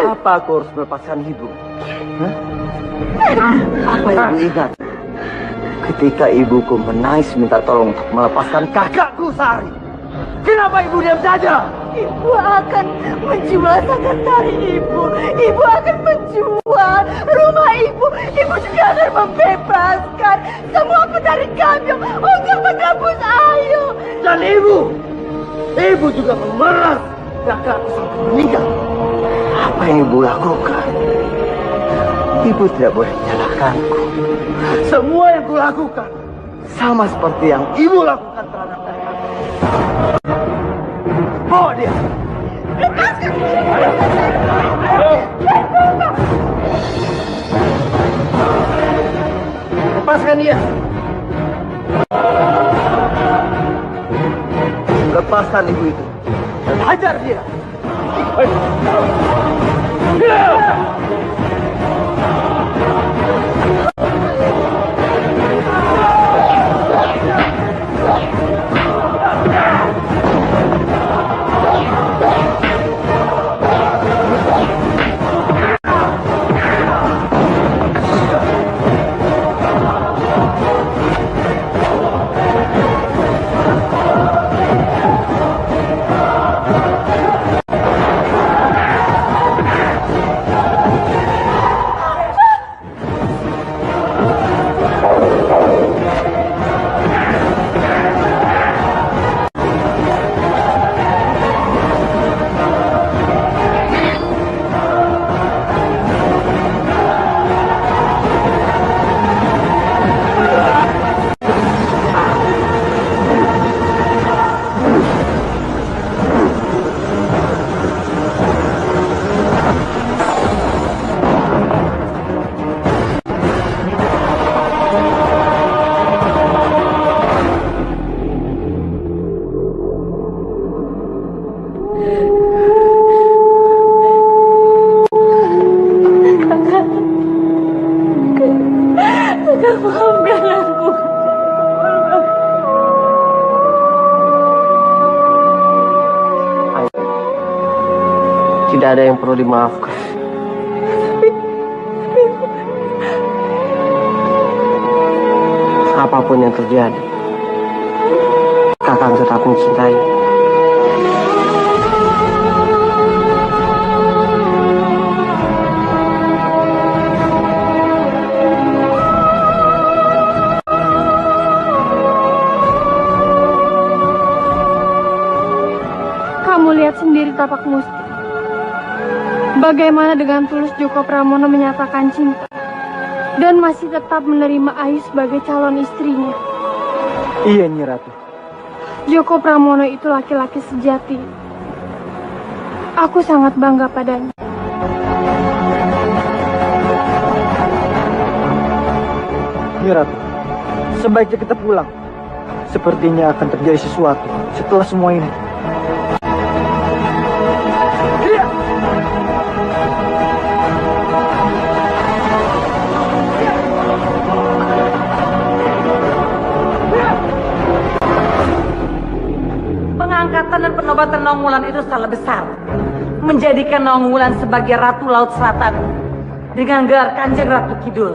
Apa aku harus melepaskan ibu? Hah? Apa yang ibu ingat ketika ibuku menangis minta tolong untuk melepaskan kakakku Sari? Kenapa ibu diam saja? Ibu akan menjual sekretari ibu. Ibu akan menjual rumah ibu. Ibu juga akan membebaskan semua penari gandum untuk menebus Ayu. Dan ibu juga memeras kakakku sampai meninggal. Apa yang ibu lakukan? Ibu tidak boleh menyalahkanku. Semua yang kulakukan Sama seperti yang ibu lakukan terhadap kakakku. Bawa dia. lepaskan dia. Lepaskan ibu itu dan hajar dia. Tidak ada yang perlu dimaafkan. Apapun yang terjadi, Kakang tetap mencintai. Kamu lihat sendiri tapak Musti. Bagaimana dengan tulus Joko Pramono menyatakan cinta dan masih tetap menerima Ayu sebagai calon istrinya. Iya, Nyi Ratu. Joko Pramono itu laki-laki sejati. Aku sangat bangga padanya. Nyi Ratu, sebaiknya kita pulang. Sepertinya akan terjadi sesuatu setelah semua ini. Pengangkatan dan penobatan Nongwulan itu skala besar, menjadikan Nongwulan sebagai Ratu Laut Selatan dengan gelar Kanjeng Ratu Kidul.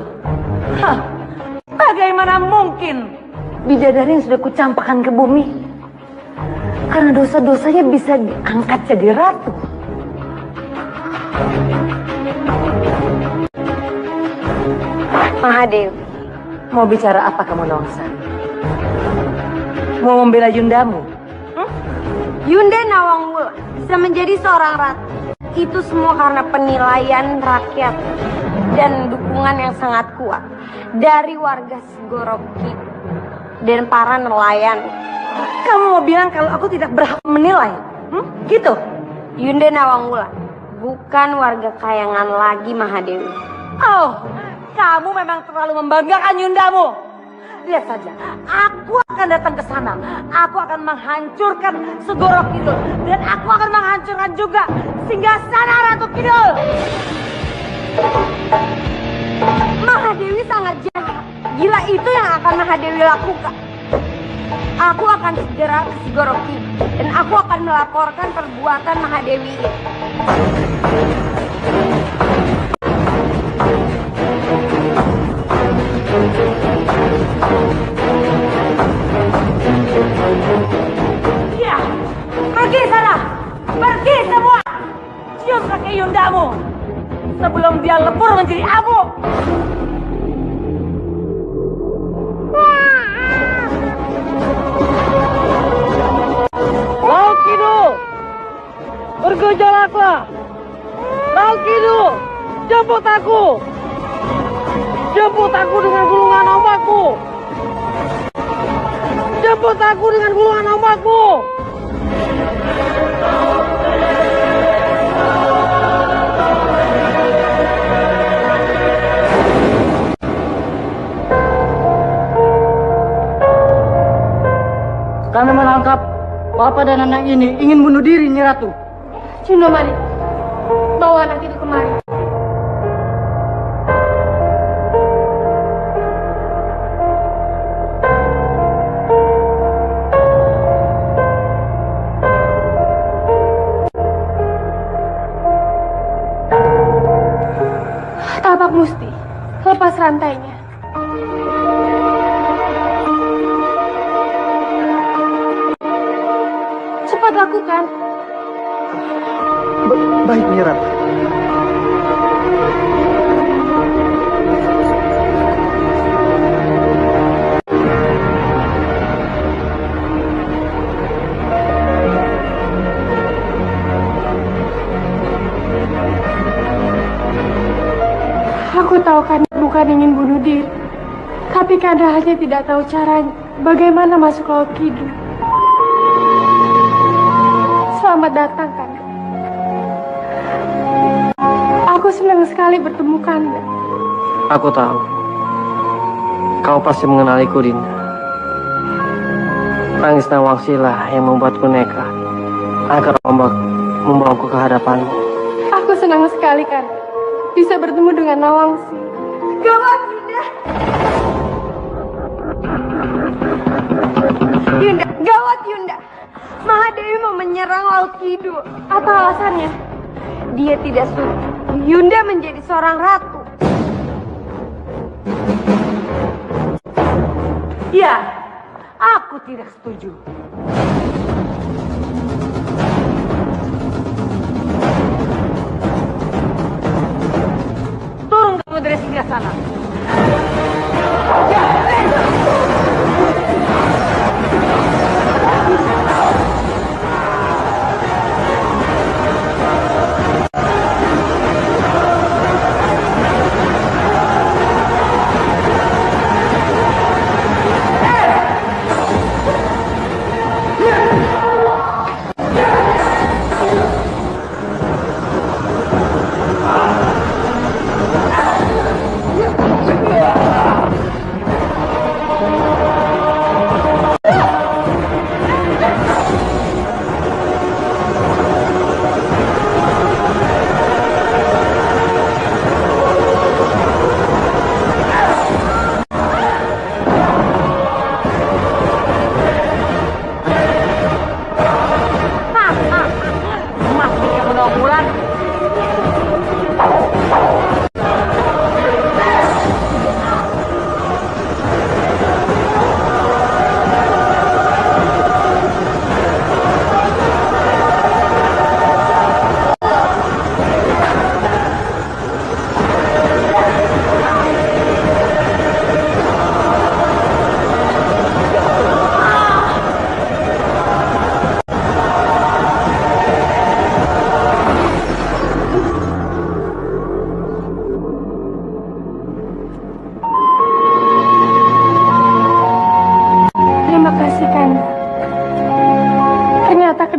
Hah, bagaimana mungkin bidadari yang sudah kucampakkan ke bumi karena dosa-dosanya bisa diangkat jadi ratu? Mahadewi, mau bicara apa kamu, Nawangsari? Mau membela Yundamu? Yunda Nawangwulan bisa menjadi seorang ratu. Itu semua karena penilaian rakyat dan dukungan yang sangat kuat dari warga Segoro Kidul dan para nelayan. Kamu mau bilang kalau aku tidak berhak menilai? Gitu? Yunda Nawangwulan bukan warga Kayangan lagi, Mahadewi. Oh, kamu memang terlalu membanggakan Yundamu. lihat saja. Aku akan datang ke sana. Aku akan menghancurkan Segoro Kidul. Dan aku akan menghancurkan juga Singgasana Ratu Kidul. Mahadewi sangat jahat. Gila itu yang akan Mahadewi lakukan. Aku akan segera ke Segoro Kidul dan aku akan melaporkan perbuatan Mahadewi ini. Ya, pergi sana. Pergi semua. Cium kaki Yundamu sebelum dia lebur menjadi abu. Laut Kidul, bergejolaklah. Laut Kidul, jemput aku. Jemput aku dengan gulungan ombakmu. Jemput aku dengan gulungan ombakmu. Kami menangkap Bapak dan anak ini ingin bunuh diri, Nyi Ratu. Cundomani, bawa anak itu kemari. Tapak Musti, lepas rantainya. Cepat lakukan. Baik, Nyi Ratu. Aku tahu Kanda bukan ingin bunuh diri, tapi Kanda hanya tidak tahu caranya bagaimana masuk Laut Kidul. Selamat datang, Kanda. Aku senang sekali bertemu Kanda. Aku tahu. Kau pasti mengenaliku, Dinda. Tangis Nawangsila yang membuatku nekat agar ombak membawaku ke hadapanmu. Aku senang sekali, Kanda, bisa bertemu dengan Nawangsi. Gawat, Yunda. Yunda, gawat Yunda. Mahadewi mau menyerang Laut Kidul. Apa alasannya? Dia tidak setuju Yunda menjadi seorang ratu. Ya, aku tidak setuju. Turun kamu dari Singgasana.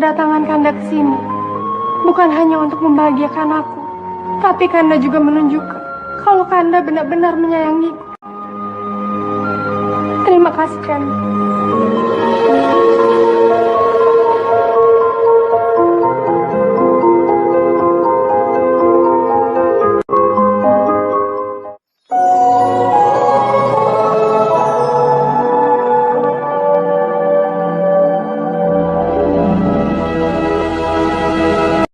kedatangan Kanda ke sini bukan hanya untuk membahagiakan aku, tapi Kanda juga menunjukkan kalau Kanda benar-benar menyayangiku. Terima kasih, Rani.